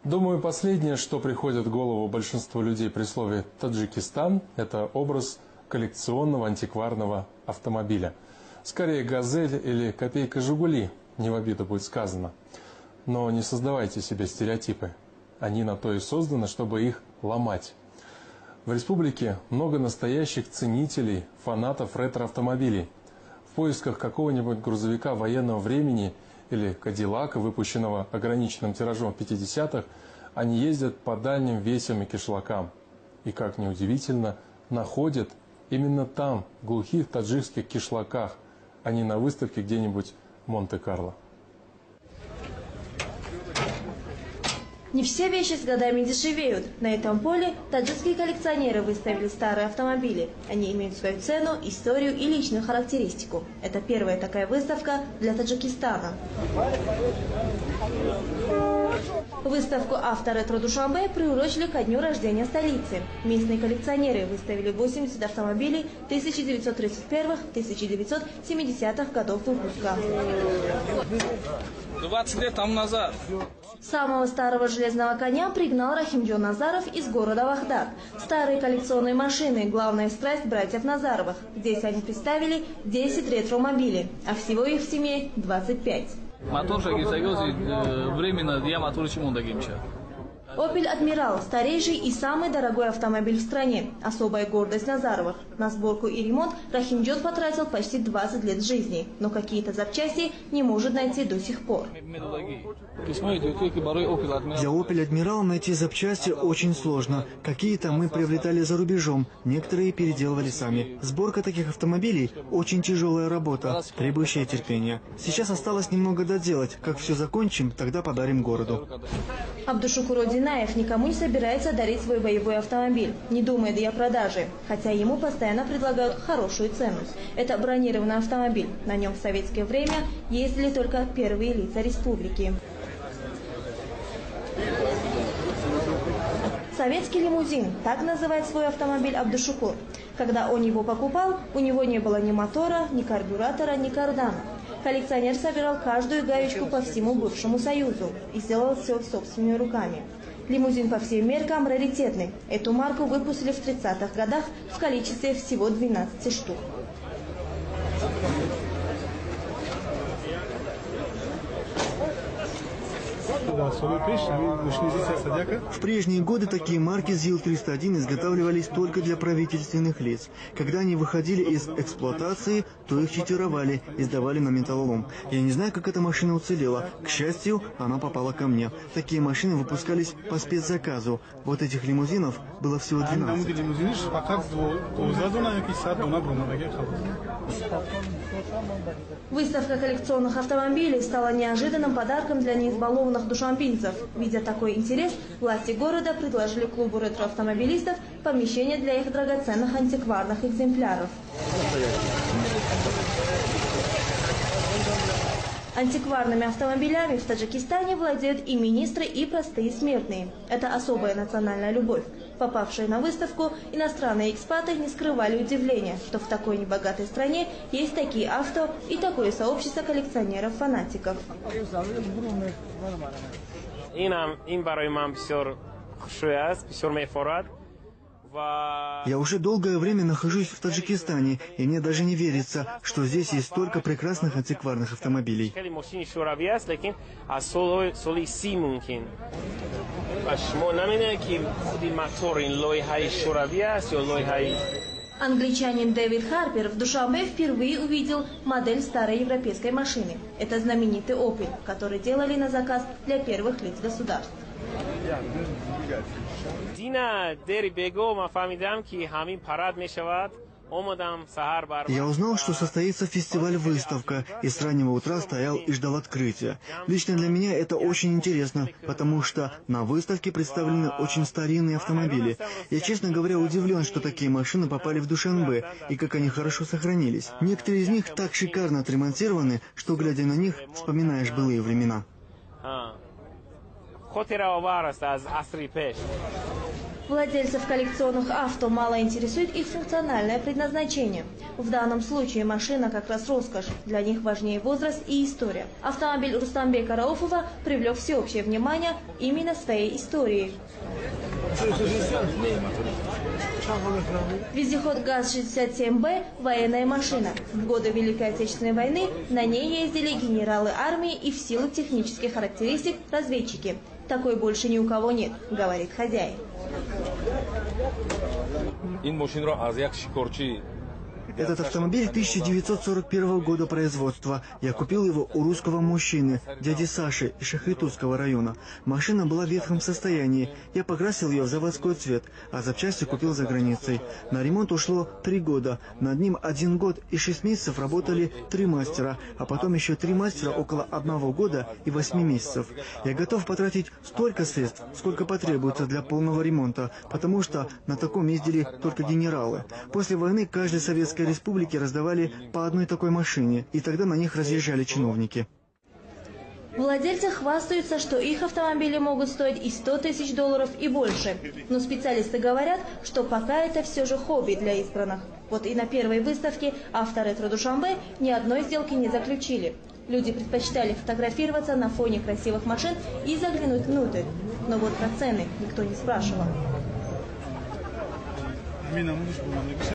Думаю, последнее, что приходит в голову большинству людей при слове «Таджикистан», это образ коллекционного антикварного автомобиля. Скорее «Газель» или «Копейка Жигули», не в обиду будет сказано. Но не создавайте себе стереотипы. Они на то и созданы, чтобы их ломать. В республике много настоящих ценителей, фанатов ретро-автомобилей. В поисках какого-нибудь грузовика военного времени или Кадиллака, выпущенного ограниченным тиражом в 50-х, они ездят по дальним весям и кишлакам. И, как ни удивительно, находят именно там, в глухих таджикских кишлаках, а не на выставке где-нибудь в Монте-Карло. Не все вещи с годами дешевеют. На этом поле таджикские коллекционеры выставили старые автомобили. Они имеют свою цену, историю и личную характеристику. Это первая такая выставка для Таджикистана. Выставку «Авторетро Душанбе» приурочили ко дню рождения столицы. Местные коллекционеры выставили 80 автомобилей 1931-1970-х годов выпуска. 20 лет тому назад. Самого старого железного коня пригнал Рахимджон Назаров из города Вахдат. Старые коллекционные машины – главная страсть братьев Назаровых. Здесь они представили 10 ретромобилей, а всего их в семье 25. Временно я мотор чемондагимча. «Опель Адмирал» – старейший и самый дорогой автомобиль в стране. Особая гордость Назаровых. На сборку и ремонт Рахимджон потратил почти 20 лет жизни, но какие-то запчасти не может найти до сих пор. Для «Опель Адмирал» найти запчасти очень сложно. Какие-то мы приобретали за рубежом, некоторые переделывали сами. Сборка таких автомобилей – очень тяжелая работа, требующая терпения. Сейчас осталось немного доделать. Как все закончим, тогда подарим городу. Абдушукур Динаев никому не собирается дарить свой боевой автомобиль, не думает и о продаже, хотя ему постоянно предлагают хорошую цену. Это бронированный автомобиль. На нем в советское время ездили только первые лица республики. Советский лимузин – так называет свой автомобиль Абдушукур. Когда он его покупал, у него не было ни мотора, ни карбюратора, ни кардана. Коллекционер собирал каждую гаечку по всему бывшему Союзу и сделал все собственными руками. Лимузин по всем меркам раритетный. Эту марку выпустили в 30-х годах в количестве всего 12 штук. В прежние годы такие марки ЗИЛ-301 изготавливались только для правительственных лиц. Когда они выходили из эксплуатации, то их читировали и сдавали на металлолом. Я не знаю, как эта машина уцелела. К счастью, она попала ко мне. Такие машины выпускались по спецзаказу. Вот этих лимузинов было всего 12. Выставка коллекционных автомобилей стала неожиданным подарком для неизбалованных душанбинцев. Видя такой интерес, власти города предложили клубу ретроавтомобилистов помещение для их драгоценных антикварных экземпляров. Антикварными автомобилями в Таджикистане владеют и министры, и простые смертные. Это особая национальная любовь. Попавшие на выставку, иностранные экспаты не скрывали удивления, что в такой небогатой стране есть такие авто и такое сообщество коллекционеров-фанатиков. Я уже долгое время нахожусь в Таджикистане, и мне даже не верится, что здесь есть столько прекрасных антикварных автомобилей. Англичанин Дэвид Харпер в Душанбе впервые увидел модель старой европейской машины. Это знаменитый «Опель», который делали на заказ для первых лиц государств. Я узнал, что состоится фестиваль-выставка, и с раннего утра стоял и ждал открытия. Лично для меня это очень интересно, потому что на выставке представлены очень старинные автомобили. Я, честно говоря, удивлен, что такие машины попали в Душанбе, и как они хорошо сохранились. Некоторые из них так шикарно отремонтированы, что, глядя на них, вспоминаешь былые времена. Владельцев коллекционных авто мало интересует их функциональное предназначение. В данном случае машина как раз роскошь. Для них важнее возраст и история. Автомобиль Рустамбека Рауфова привлек всеобщее внимание именно своей историей. Вездеход ГАЗ-67Б – военная машина. В годы Великой Отечественной войны на ней ездили генералы армии и в силу технических характеристик разведчики. Такой больше ни у кого нет, говорит хозяин. Этот автомобиль 1941 года производства. Я купил его у русского мужчины, дяди Саши из Шахритутского района. Машина была в ветхом состоянии. Я покрасил ее в заводской цвет, а запчасти купил за границей. На ремонт ушло 3 года. Над ним 1 год и 6 месяцев работали 3 мастера, а потом еще 3 мастера около 1 года и 8 месяцев. Я готов потратить столько средств, сколько потребуется для полного ремонта, потому что на таком ездили только генералы. После войны каждой советской республике раздавали по одной такой машине, и тогда на них разъезжали чиновники. Владельцы хвастаются, что их автомобили могут стоить и $100 000 и больше. Но специалисты говорят, что пока это все же хобби для избранных. Вот и на первой выставке «Авторетро Душанбе» ни одной сделки не заключили. Люди предпочитали фотографироваться на фоне красивых машин и заглянуть внутрь. Но вот про цены никто не спрашивал.